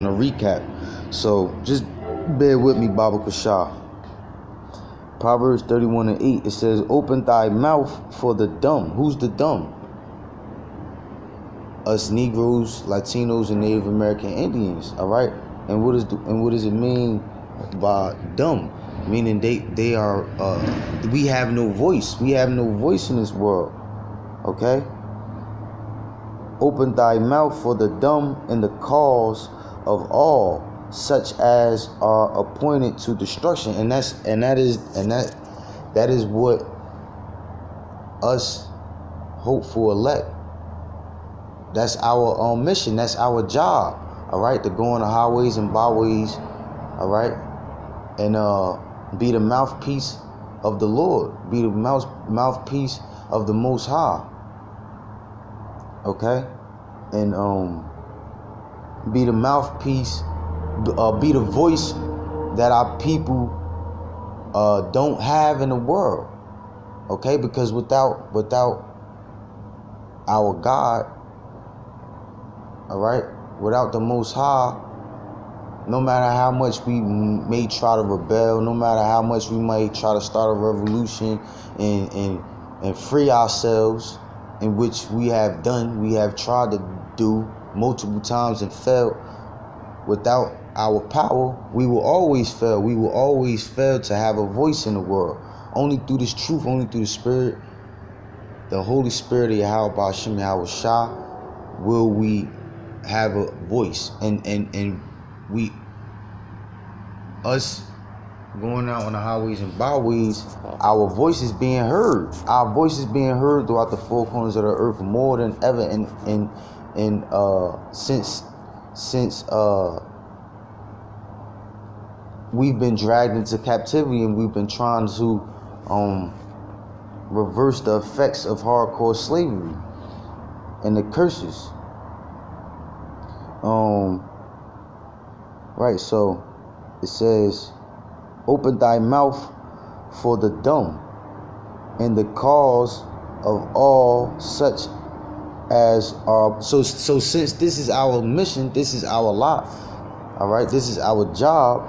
a recap. So just bear with me, Baba Kashah. Proverbs 31:8, it says, "Open thy mouth for the dumb." Who's the dumb? Us Negroes, Latinos, and Native American Indians. All right. And what does it mean by dumb? Meaning they are we have no voice. We have no voice in this world. Okay. Open thy mouth for the dumb and the cause of all such as are appointed to destruction. And that is what us hopeful elect. That's our mission. That's our job. All right, to go on the highways and byways. All right, and be the mouthpiece of the Lord. Be the mouthpiece of the Most High. Okay, and be the mouthpiece, be the voice that our people don't have in the world. Okay, because without our God, all right, without the Most High, no matter how much we may try to rebel, no matter how much we might try to start a revolution and free ourselves, in which we have tried to do multiple times and failed, without our power, we will always fail. We will always fail to have a voice in the world. Only through this truth, only through the Spirit, the Holy Spirit of Yahweh Ba'ashem Yahweh Shah, will we have a voice. And we, us going out on the highways and byways, our voice is being heard. Our voice is being heard throughout the four corners of the earth more than ever. And since we've been dragged into captivity and we've been trying to reverse the effects of hardcore slavery and the curses. Right, so it says, "Open thy mouth for the dumb and the cause of all such as are." So since this is our mission, this is our lot, all right, this is our job,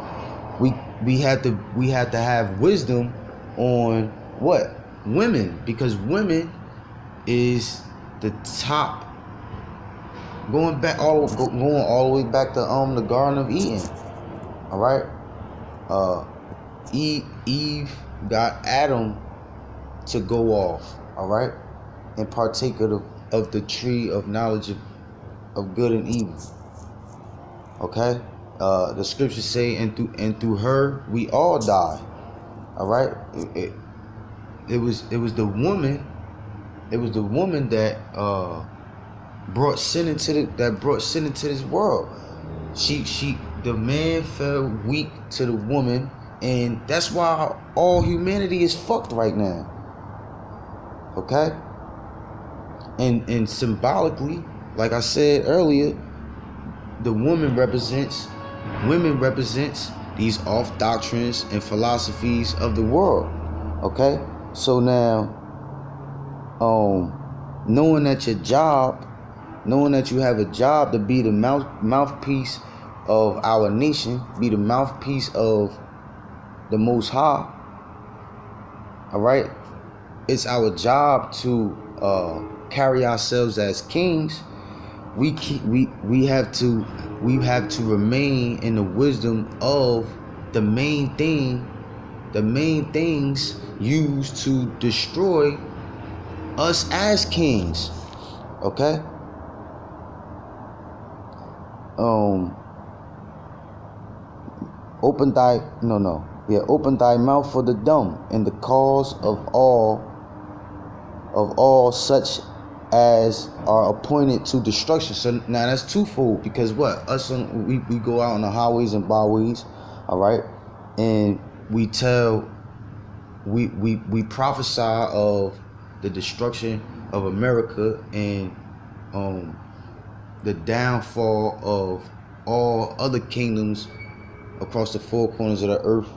we have to have wisdom on what? Women, because women is the top. Going all the way back to the Garden of Eden. All right. Eve got Adam to go off. All right, and partake of the tree of knowledge of good and evil. Okay. The scriptures say, and through her we all die. All right. It was the woman. It was the woman that brought sin into this world. The man fell weak to the woman, and that's why all humanity is fucked right now. Okay? And symbolically, like I said earlier, the women represents these off doctrines and philosophies of the world. Okay? So now, knowing that you have a job to be the mouthpiece of our nation, be the mouthpiece of the Most High. All right, it's our job to carry ourselves as kings. We have to remain in the wisdom of the main things used to destroy us as kings. Okay. Open thy mouth for the dumb and the cause of all such as are appointed to destruction. So now that's twofold, because what? We go out on the highways and byways, all right, and we prophesy of the destruction of America and the downfall of all other kingdoms across the four corners of the earth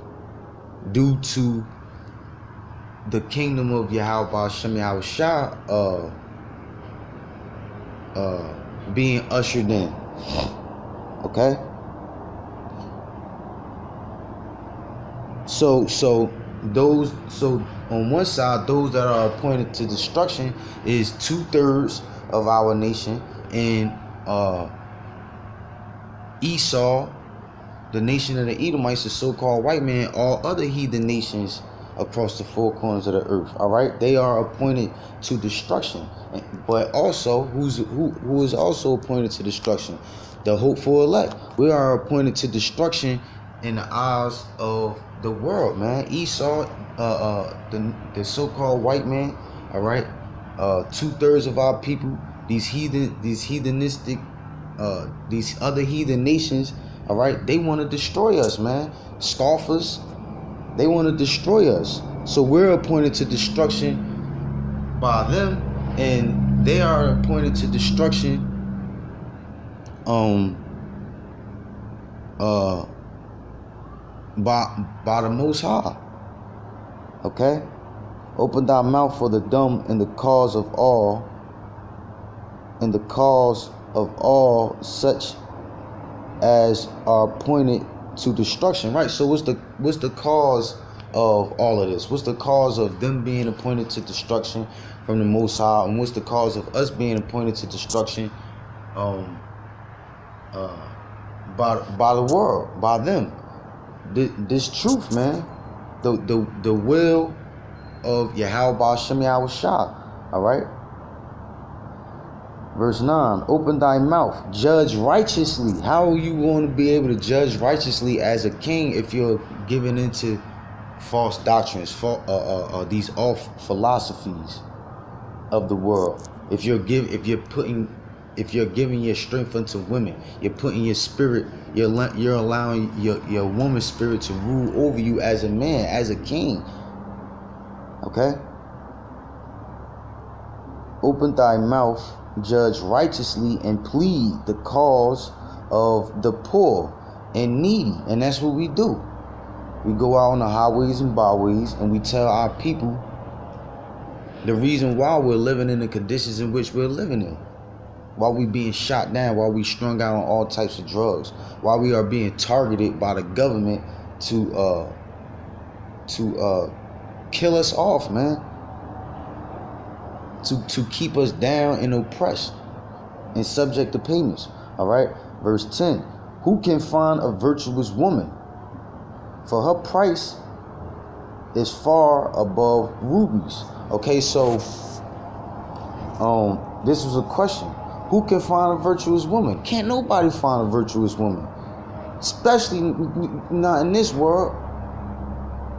due to the kingdom of Yahweh Ba'ashem Yahweh Shah being ushered in. Okay? So on one side, those that are appointed to destruction is 2/3 of our nation, and Esau, the nation of the Edomites, the so-called white man, all other heathen nations across the four corners of the earth. All right, they are appointed to destruction. But also, who is also appointed to destruction? The hopeful elect. We are appointed to destruction in the eyes of the world, man. Esau, the so-called white man. All right, 2/3 of our people, these heathenistic, these other heathen nations. All right, they want to destroy us, man. Scoffers, they want to destroy us. So we're appointed to destruction by them, and they are appointed to destruction by the Most High. Okay? Open thy mouth for the dumb in the cause of all, such as are appointed to destruction. Right? So what's the cause of all of this? What's the cause of them being appointed to destruction from the Most High, and what's the cause of us being appointed to destruction by the world, by them? This truth, man. The will of Yahweh Ba'ashem Yahushua. All right. Verse 9, open thy mouth, judge righteously. How are you going to be able to judge righteously as a king if you're giving into false doctrines, these off philosophies of the world? If you're giving your strength unto women, you're putting your spirit, you're allowing your woman spirit to rule over you as a man, as a king. Okay? Open thy mouth, judge righteously, and plead the cause of the poor and needy. And that's what we do. We go out on the highways and byways, and we tell our people the reason why we're living in the conditions in which we're living in. Why we being shot down, why we strung out on all types of drugs, why we are being targeted by the government to kill us off, man. To keep us down and oppressed and subject to payments. All right. Verse 10. Who can find a virtuous woman? For her price is far above rubies. Okay, so this was a question. Who can find a virtuous woman? Can't nobody find a virtuous woman, especially not in this world.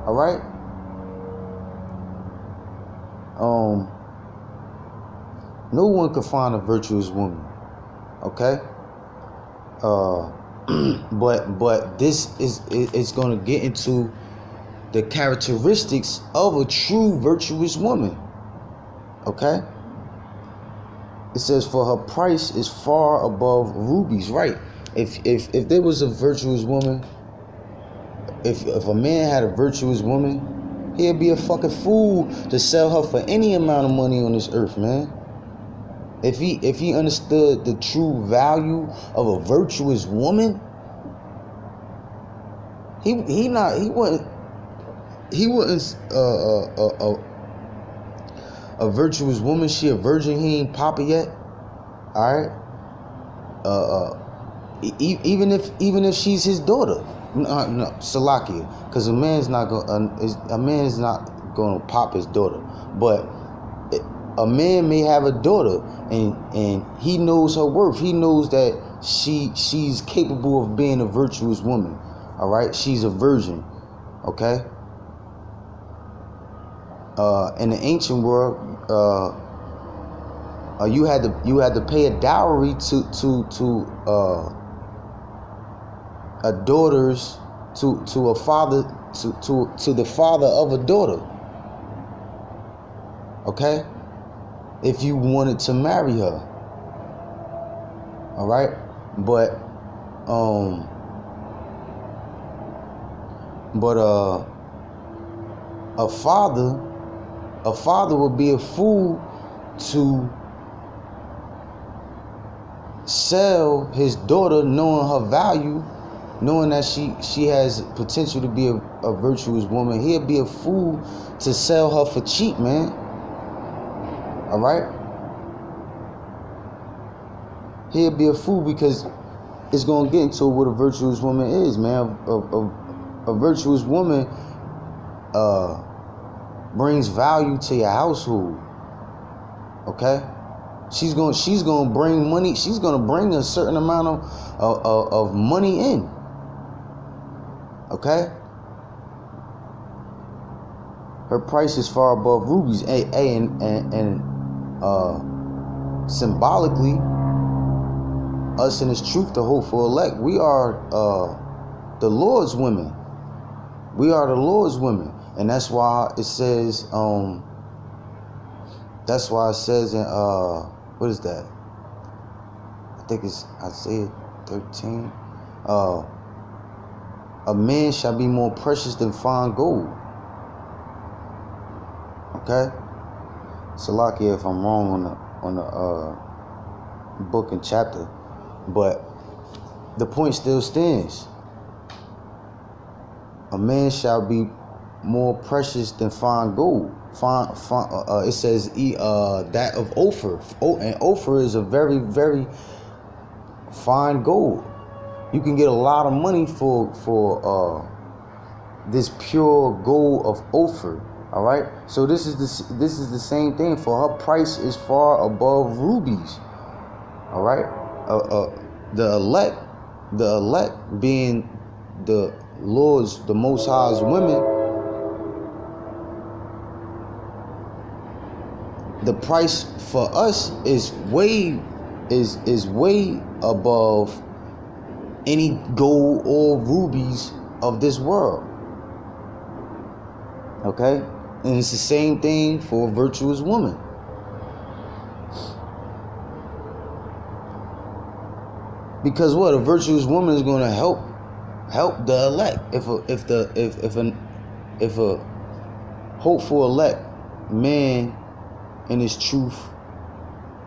All right. No one can find a virtuous woman. Okay. But this is going to get into the characteristics of a true virtuous woman. Okay. It says, for her price is far above rubies. Right. If there was a virtuous woman, if a man had a virtuous woman, he'd be a fucking fool to sell her for any amount of money on this earth, man. If he understood the true value of a virtuous woman, he wouldn't a virtuous woman. She a virgin. He ain't papa yet. All right. Even if she's his daughter, no, Salakia, because a man's not going to pop his daughter, but a man may have a daughter, and he knows her worth. He knows that she's capable of being a virtuous woman. All right, she's a virgin. Okay. In the ancient world, you had to pay a dowry to a daughter's to a father to the father of a daughter. Okay. If you wanted to marry her. All right. But a father would be a fool to sell his daughter knowing her value, knowing that she has potential to be a virtuous woman, he'll be a fool to sell her for cheap, man. All right? He'll be a fool because it's going to get into what a virtuous woman is, man. A virtuous woman brings value to your household. Okay? She's gonna bring money. She's gonna bring a certain amount of money in. Okay? Her price is far above rubies. And symbolically, us in His truth, the hopeful elect, we are the Lord's women. We are the Lord's women, and that's why it says. That's why it says in what is that? I think it's Isaiah 13. A man shall be more precious than fine gold. Okay? Salakia if I'm wrong on the book and chapter, but the point still stands. A man shall be more precious than fine gold. It says that of Ophir. And Ophir is a very, very fine gold. You can get a lot of money for this pure gold of Ophir. All right. So this is the same thing. For her price is far above rubies. All right. The elect being the Lord's, the Most High's women. The price for us is way above any gold or rubies of this world. Okay? And it's the same thing for a virtuous woman. Because what? A virtuous woman is going to help the elect. If a hopeful elect man in his truth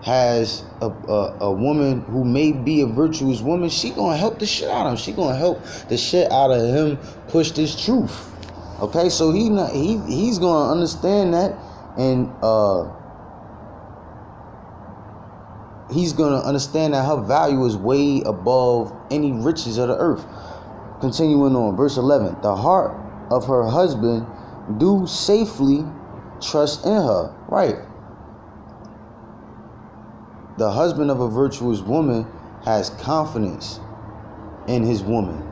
has a woman who may be a virtuous woman, she gonna help the shit out of him. She gonna help the shit out of him push this truth. Okay, so he's gonna understand that, and he's gonna understand that her value is way above any riches of the earth. Continuing on, verse 11: the heart of her husband do safely trust in her. Right. The husband of a virtuous woman has confidence in his woman.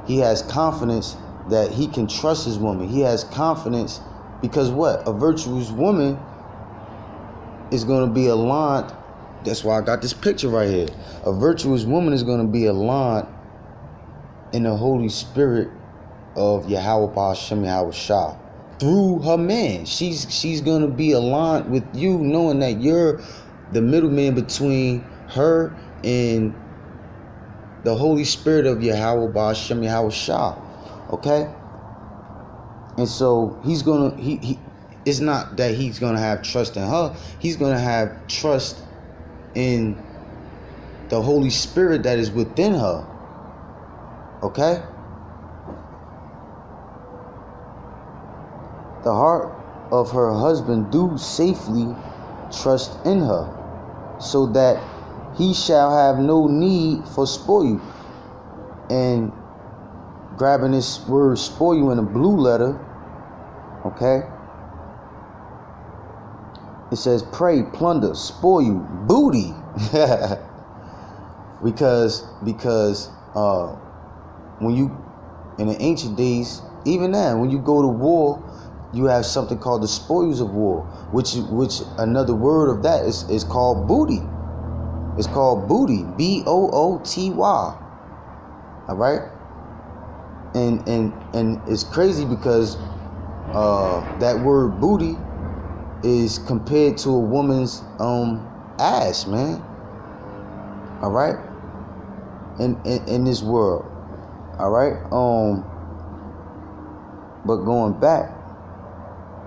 He has confidence that he can trust his woman. He has confidence because what? A virtuous woman is going to be aligned. That's why I got this picture right here. A virtuous woman is going to be aligned in the Holy Spirit of Yahweh Ba'ashem Yahweh Shah through her man. She's going to be aligned with you, knowing that you're the middleman between her and the Holy Spirit of Yahweh Ba'ashem Yahweh Shah. Okay? And so he's gonna he it's not that he's gonna have trust in her, he's gonna have trust in the Holy Spirit that is within her. Okay? The heart of her husband do safely trust in her, so that he shall have no need for spoil. And grabbing this word spoil in a blue letter, okay, it says prey, plunder, spoil, booty. because when you, in the ancient days, even now, when you go to war, you have something called the spoils of war, which another word of that is called booty. It's called booty, Booty. All right, and it's crazy because that word booty is compared to a woman's ass, man. All right, in this world. All right, but going back.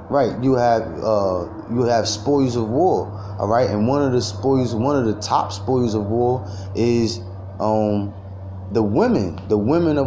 Right, you have spoils of war, all right, and one of the top spoils of war is the women of